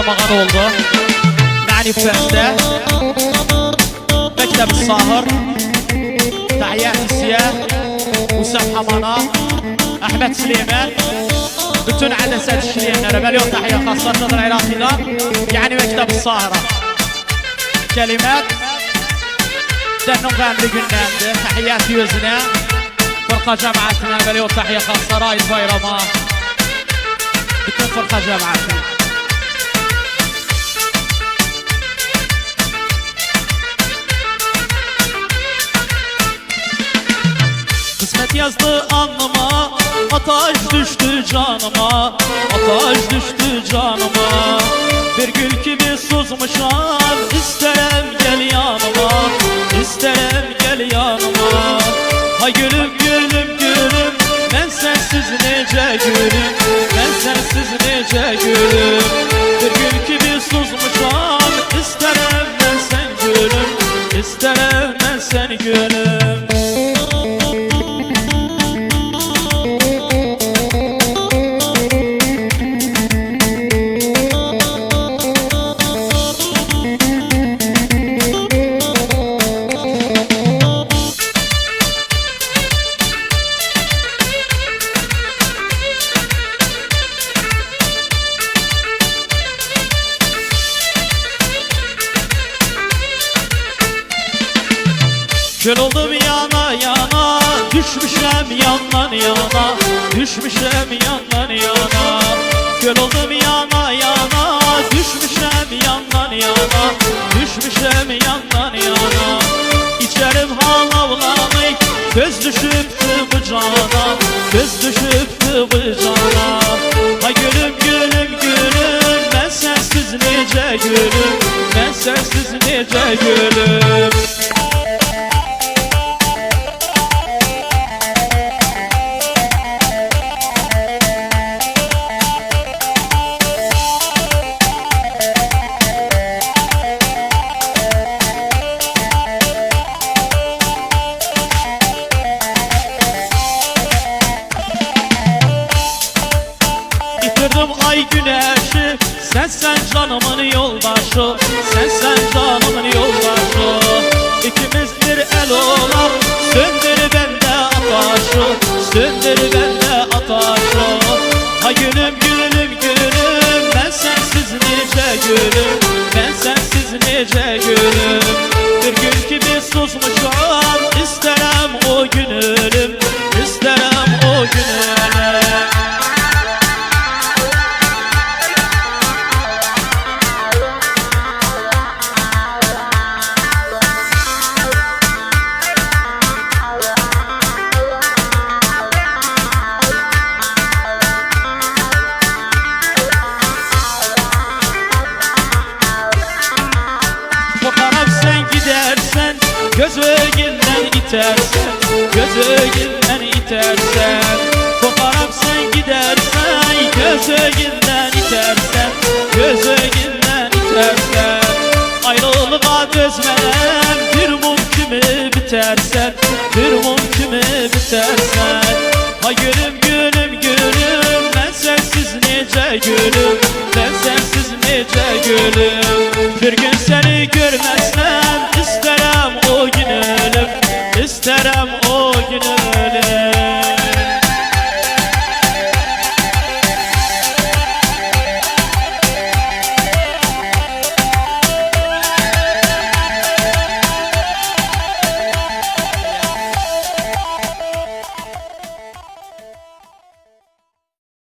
armağan oldu. Nani Fəndə, Məktəb-i Sahır, Təhiyyət İsiyə, Hüsəm Hamana, Əhməd Süleyman, bütün Ədəsət işleyenlere milyon tahiyyə xassatlıdır Iraq'dan, yani Məktəb-i Sahır'a. Kelimet, Dənun qəmli gündəndi, təhiyyət yüzünə, Fırqa cəmaətinə milyon tahiyyə xassara ait bayrama, bütün Fırqa cəmaətinə. Kısmet yazdı alnıma, ateş düştü canıma, ateş düştü canıma. Bir gül gibi sızmışam, isterim gel yanıma, isterim gel yanıma. Ha gülüm gülüm gülüm, ben sensiz nece gülüm, ben sensiz nece gülüm. Bir gül gibi sızmışam, isterim ben sen gülüm, isterim ben sen gülüm. Kül oldum yana yana, düşmüşem yandan yana, düşmüşem yandan yana. Kül oldum yana yana, düşmüşem yandan yana, düşmüşem yandan yana. İçerim halavlanı, göz düşüptü bu cana, göz düşüptü bu cana. Ha gülüm gülüm gülüm, ben sensiz nece gülüm, ben sensiz nece gülüm. Ay güneşi, sen canımın yoldaşı, sen canımın yoldaşı. İkimiz bir el olaq, söndür bende ataşı, söndür bende ataşı. Ha gülüm gülüm gülüm, ben sensiz nece gülüm, ben sensiz nece gülüm. Bir gül gibi susmuşam, isterim o gün ölüm, isterim o gün ölüm. Gözünden itersen, gözünden itersen. Koparıp sen gidersen, gözünden itersen, gözünden itersen. Ayrılığa dözmeden bir mum kimi bitersen, bir mum kimi bitersen. Ha gülüm gülüm gülüm, ben sensiz nece gülüm, ben sensiz nece gülüm. Bir gün seni görmezsem, isterim o gün ölüm, isterim